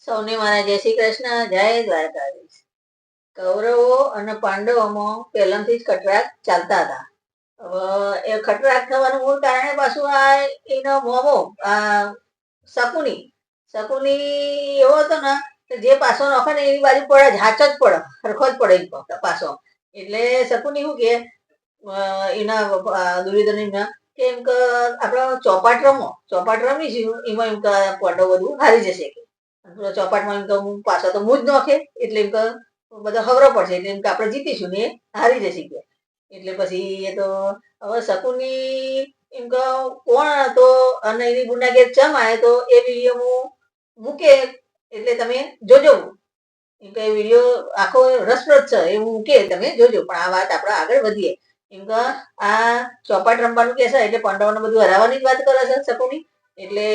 સૌને મારા જય શ્રી કૃષ્ણ, જય દ્વારકાધીશ. કૌરવો અને પાંડવોમાં પહેલાથી જ કટરાક ચાલતા હતા. એ કટરાક થવાનું મૂળ કારણે પાછું આ એનો મોમો આ શકુની એવો હતો ને કે જે પાસો નખે ને એની બાજુ પડે જ, હાચ જ પડે, સરખો જ પડે પાસો. એટલે શકુની શું કે એના દુર્યોધન કે એમ કે આપણે ચોપાટ રમીશું એમાં એમ કે પાંડવ બધું હારી જશે. ચોપાટમાં એમ કે હું પાછા તો હું જ નોખે એટલે એમ કે બધા ખબર પડશે એટલે એમ કે આપણે જીતીશું ને હારી જશે કે. એટલે પછી એ તો હવે શકુની એમ કે કોણ હતો અને એની ગુનાગેર ચમ આવે તો એ વિડીયો હું મૂકે એટલે તમે જોજો. એમ કે વિડીયો આખો રસપ્રદ છે એ હું મૂકે તમે જોજો. પણ આ વાત આપણે આગળ વધીએ. એમ કે આ ચોપાટ રમવાનું કે છે એટલે પાંડવોને બધું હરાવવાની જ વાત કરે છે શકુની. એટલે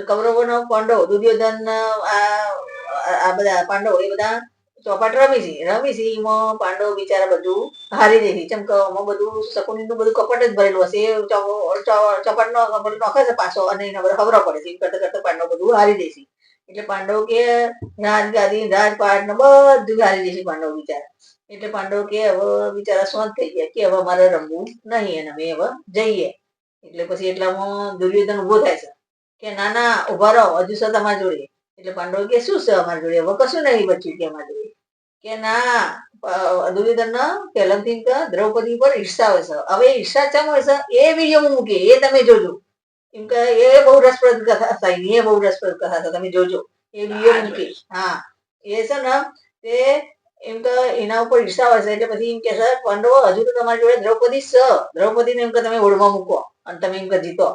કૌરવોનો પાંડવ દુર્યોધન આ બધા પાંડવો એ બધા ચોપાટ રમી છે એમાં પાંડવ બિચારા બધું હારી જાય છે. ચમ કે આમાં બધું શકુનીનું બધું કપટ જ ભરેલું હશે. ચોપાટ નો નોખે છે પાછો અને એના બધા ખબર પડે છે. એમ કરતા કરતા પાંડવ બધું હારી જાય છે. એટલે પાંડવ કે રાજગાદી રાજપાટ ને બધું હારી જશે પાંડવ બિચારા. એટલે પાંડવ કે હવે બિચારા શાંત થઈ ગયા કે હવે મારે રમવું નહીં અને અમે હવે જઈએ. એટલે પછી એટલામાં દુર્યોધન ઉભો થાય છે કે ના ના ઉભા રહો, હજુ છે તમારી જોડે. એટલે પાંડવ કે શું છે અમારી જોડે, હવે કશું નહીં બચ્યું કે અમારી જોડે. કે ના દુર્યોધન પહેલાથી દ્રૌપદી પર ઈર્ષા હોય છે. હવે ઈર્ષા ચમ હોય છે એ વિડીયો મૂકે એ તમે જોજો. એમ કે એ બહુ રસપ્રદ કથા થાય, એ બહુ રસપ્રદ કથા છે, તમે જોજો એ વિડીયો મૂકે. હા એ છે ને તે એમ કે એના ઉપર ઈર્ષા હોય છે એટલે પછી એમ કે છે પાંડવો હજુ તો તમારી જોડે દ્રૌપદી છે, દ્રૌપદીને એમ કે તમે ઓળમાં મૂકો અને તમે એમ કે જીતો.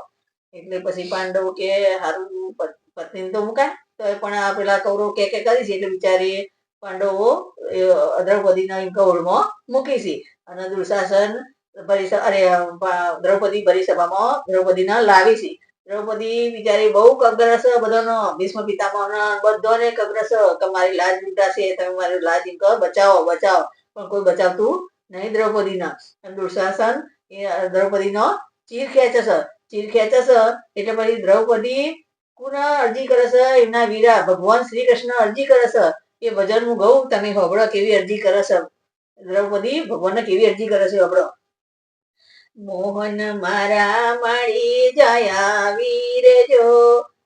એટલે પછી પાંડવ કે હારું પત્ની તો મુકાય તો પણ આ પેલા કૌરવ કે કરી છે એટલે બિચારી પાંડવો દ્રૌપદીના એમ કે ઓળમાં મૂકી છે. અને દુશાસન દ્રૌપદી ભરી સભામાં દ્રૌપદીને લાવી છે. દ્રૌપદી બિચારી બહુ કગ્ર છે બધાનો, ભીષ્મ પિતામહ બધાને કગ્ર છે કે મારી લાજ લૂંટાશે, તમે મારી લાજ બચાવો બચાવો. પણ કોઈ બચાવતું નહીં દ્રૌપદીના. દુશાસન દ્રૌપદીનો ચીર ખેંચે છે. ચીર ખેંચે છે એટલે પછી દ્રૌપદી કોના અરજી કરે છે, એમના વીરા ભગવાન શ્રી કૃષ્ણ અરજી કરે છે એ ભજન હું ગઉં તમે હોબળો કેવી અરજી કરે છે. દ્રૌપદી ભગવાનને કેવી અરજી કરે છે હોબળો. મોહન મારા માળી જયા વીર જો,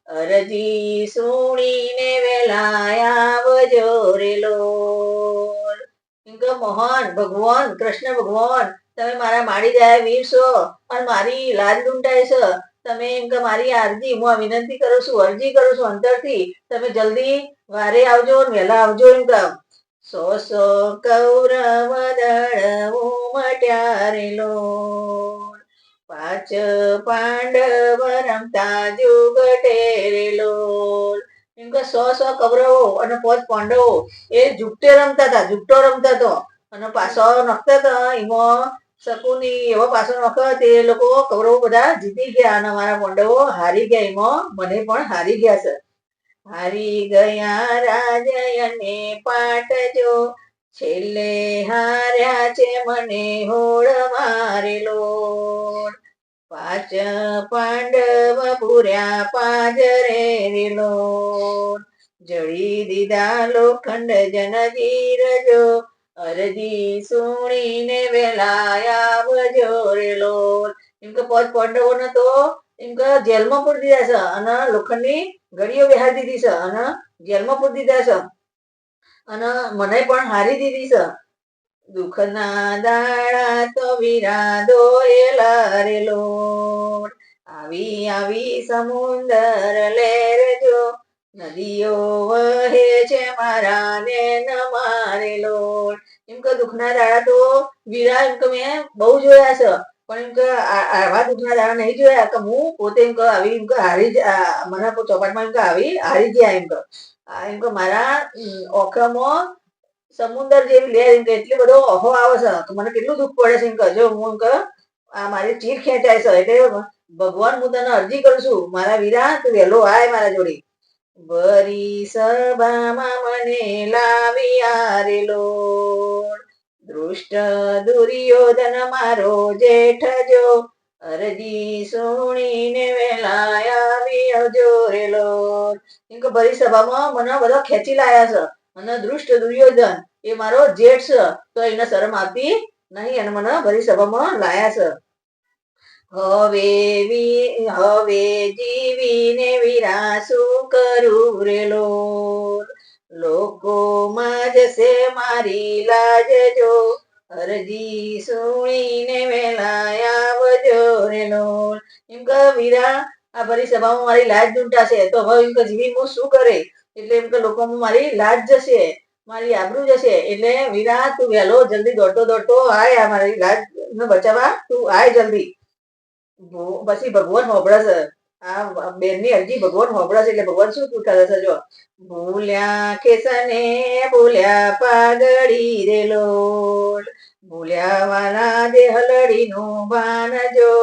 અરજી સુણીને વેલા આવજો રે લોલ. એમ કે મોહન ભગવાન કૃષ્ણ ભગવાન તમે મારા માળી જયા વીર છો અને મારી લાજ લૂંટાય છે. તમે એમ કે મારી અરજી હું વિનંતી કરું છું, અરજી કરું છું અંતરથી તમે જલ્દી વારે આવજો ને વહેલા આવજો. એમ કે 100 કૌરવ દળ ઉમટ્યા રે લોલ, 5 પાંડવ રમતા જુગટે રે લોલ. એમ કે 100 કૌરવો અને 5 પાંડવો એ જુગટે રમતા હતા, જુગટો રમતા હતો. અને પાછો નખતા હતા એમાં શકુની એવો પાછો નખો તે લોકો કૌરવો બધા જીતી ગયા અને મારા પાંડવો હારી ગયા. એમાં મને પણ હારી ગયા છે. હારી ગયા રાજયને પાટજો, છેલ્લે હાર્યા છે મને હોળ મારેલો. 5 પાંડવ પૂર્યા પાંજરે રેલો, જળી દીધા લોખંડ જનજીર જો, અરજી સુણીને વેલા આવજો રેલો. એમ કે 5 પાંડવોને તો એમ કે જેલમાં પૂરી દીધા છે અને લોખંડની ગળીઓ બેહાડી દીધી છે અને જેલમાં પૂરી દીધા છે અને મને પણ હારી દીધી છે. દુઃખના દાડા તો વીરા દોયેલા રે લોલ, આવી આવી સમુંદર લેર જો, નદીઓ વહે છે મારા નેન મારે લોલ. એમ કે દુઃખના દાડા તો વીરા એમ કે મેં બહુ જોયા છે પણ એમ કે આવા દુઃખના દાડા નહીં જોયા કે હું પોતે એમ કે આવી એમ કે હારી મને ચોપાટમાં એમ કે આવી હારી ગયા. એમ કે મારા ઓખમાં સમુદર જેવી લહેર એમ કે એટલી બધો ઓહો આવે છે કે મને કેટલું દુઃખ પડે છે. એમ કે જો હું એમ કે આ મારી ચીર ખેંચાય છે એટલે ભગવાન હું તને અરજી કરું છું મારા વીરા તું વહેલો આય મારા જોડે. ભરી સભામાં મને લાવી આરેલો, દુષ્ટ દુર્યોધન મારો જેઠ જો, અરજી સુણીને વેલા આવ્યો રે લોલ. એમ કે ભરી સભામાં મને બધા ખેંચી લાયા છે અને દુષ્ટ દુર્યોધન એ મારો જેઠ છે તો એને શરમ આપી નહીં અને મને ભરી સભામાં લાયા છે. હવે જીવીને વીરા શું કરું રે લોલ. લોકોમાં જશે મારી લાજ જો અરજી સુણીને વેલા આવજો રે લોલ. એમ કે વીરા આ ભરી સભામાં મારી લાજ લૂંટાશે તો હવે એમ કે જીવી હું શું કરે એટલે એમ કે લોકોમાં મારી લાજ જશે મારી આબરૂ જશે એટલે વીરા તું વહેલો જલ્દી દોડતો દોડતો આય આ મારી લાજ ને બચાવવા તું આય જલ્દી. પછી ભગવાન હોબળે છે આ બેનની અરજી ભગવાન હોબળે છે એટલે ભગવાન શું કરે છે જો ભૂલ્યા કેસને ભૂલ્યા પાઘડી રે લોલ. ભૂલ્યા વાલા દે હલડી નું બાનજો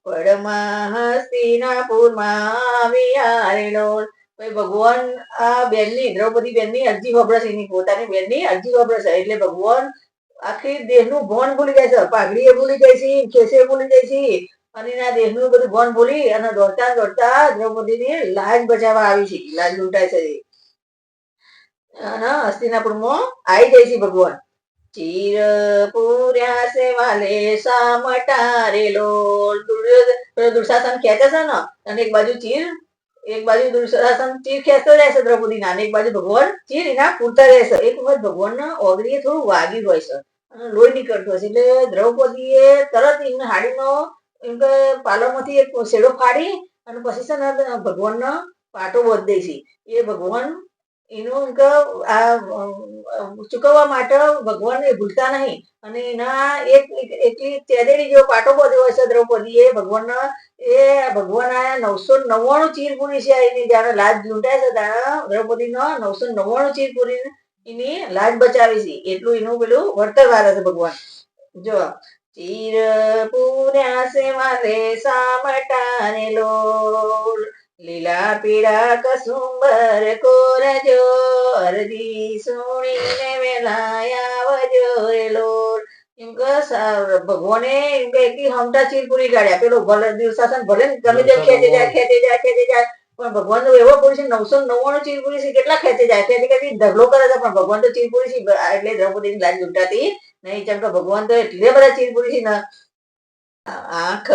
પડમાં હસ્તિનાપુરમાં આવ્યા રે લોલ. પછી ભગવાન આ બેનની દ્રૌપદી બેનની અરજી હોબળે છે એની પોતાની બેનની અરજી હોબળે છે એટલે ભગવાન આખી દેહનું ભોન ભૂલી જાય છે પાઘડી એ ભૂલી જાય છે ખેસે ભૂલી જાય છે અને એના દેહનું બધું ભોન ભૂલી અને દોડતા દોડતા દ્રૌપદીની લાજ બચાવવા આવી છે લાજ લૂંટાય છે અને હસ્તિનાપુરમાં આવી જાય છે ભગવાન. ચીર પૂર્યા સે વાલે સામટા રે લોલ. દુર્શાસન ખેંચે છે ને અને એક બાજુ દુર્શાસન ચીર ખેંચતો જાય છે દ્રૌપદીના અને એક બાજુ ભગવાન ચીર એના પૂરતા રહેશે. એક વખત ભગવાનના ઓગળીએ થોડું વાગ્યું હોય છે અને લોહી નીકળતું હશે એટલે દ્રૌપદીએ તરત એમને હાડીનો એમ કે પાલોમાંથી એક શેડો ફાડી અને પછી છે ને ભગવાનનો પાટો બોધ દે છે. એ ભગવાન એનું એમ કે આ ચૂકવવા માટે ભગવાનને ભૂલતા નહીં અને એના એકલી ચેદેડી જેવો પાટો બોધ્યો હોય છે દ્રૌપદીએ ભગવાનનો એ ભગવાન આ 999 ચીર પૂરી છે એની જયારે લાજ લૂંટાય છે ત્યારે દ્રૌપદીનો 999 ચીર પૂરી એની લાજ બચાવી છે એટલું એનું પેલું વળતર વાળે છે ભગવાન. જો ચીર પૂર્યા સે વાલે સામટા રે લોલ. લીલા પીળા કસુંબર કોરજો અરજી સુણીને વેલા આવજો રે લોલ. એમ કે ભગવાને એમ કે એકી હમટા ચીર પૂરી કાઢ્યા પેલો ભલે દુર્શાસન ભલે ગમે તેમ ખેંચી જાય પણ ભગવાન તો એવો પૂરી છે 999 ચીર પૂરી છે કેટલા ખેંચી જાય ખેંચી ઢગલો કરે છે પણ ભગવાન તો ચીર પૂરી છે એટલે દ્રૌપદીની લાજ લૂંટાતી નહીં કેમ કે ભગવાન તો એટલે બધા ચીર પૂરી છે ને. આંખ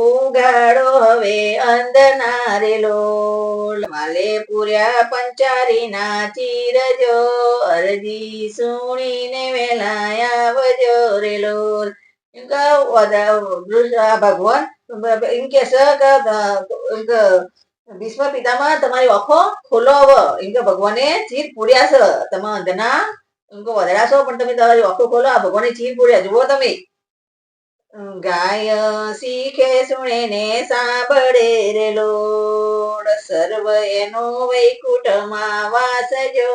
ઉગાડો હવે અંધના રે લોલ. માલે પૂર્યા પંચારીના ચીરજો અરજી સુણીને વેલા આવજો રે લોલ. એમ કે ભગવાન એમ કે છે ભીષ્મ પિતામાં તમારી આંખો ખોલો હવે એમ કે ભગવાને ચીર પૂર્યા છે તમે અંધના એમ કે વધરા છો પણ તમે તમારી આંખો ખોલો આ ભગવાને ચીર પૂર્યા જુઓ તમે. ગાય શીખે સુણે ને સાંભળે રે લોલ. સર્વ એનો વૈકુંઠમાં વાસજો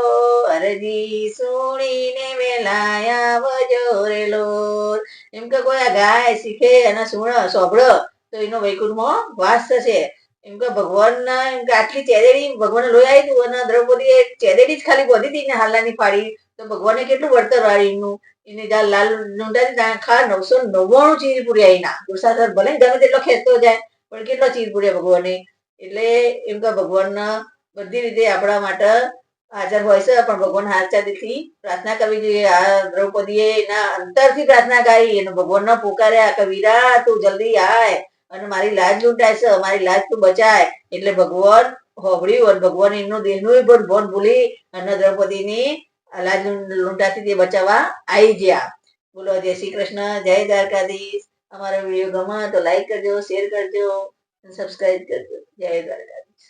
અરજી સુણીને વેલા આવજો રે લોલ. એમ કે કોઈ આ ગાય શીખે અને સાંભળો તો એનો વૈકુંઠમાં વાસ થશે. એમ કે ભગવાનના એમ કે આટલી ચેદેડી ભગવાને લોહી આવી હતું અને દ્રૌપદીએ ચેદેડી જ ખાલી બોધી હતી ને હાલનાની ફાડી તો ભગવાને કેટલું વળતર વાળ્યું એનું એને જ્યાં લાલ લૂંટાતી ત્યાં ખા 999 ચીર પૂર્યા એના. દુર્શાસન ભલે ગમે તેટલો ખેંચતો જાય પણ કેટલો ચીર પૂર્યા ભગવાને એટલે એમ કે ભગવાનના બધી રીતે આપણા માટે હાજર હોય છે પણ ભગવાન હાચા દિલથી પ્રાર્થના કરવી જોઈએ. આ દ્રૌપદીએ એના અંતરથી પ્રાર્થના કરી અને ભગવાનને પોકાર્યા કે વીરા તું જલ્દી આય અને મારી લાજ લૂંટાય છે મારી લાજ તું બચાય એટલે ભગવાન હોબળ્યું અને ભગવાન એમનું દેહનું પણ ભોન ભૂલી અને દ્રૌપદીની લાજ લૂંટાતી તે બચાવવા આવી ગયા. બોલો જય શ્રી કૃષ્ણ જય દ્વારકાધીશ. અમારો વિડીયો ગમે તો લાઈક કરજો શેર કરજો સબસ્ક્રાઈબ કરજો. જય દ્વારકાધીશ.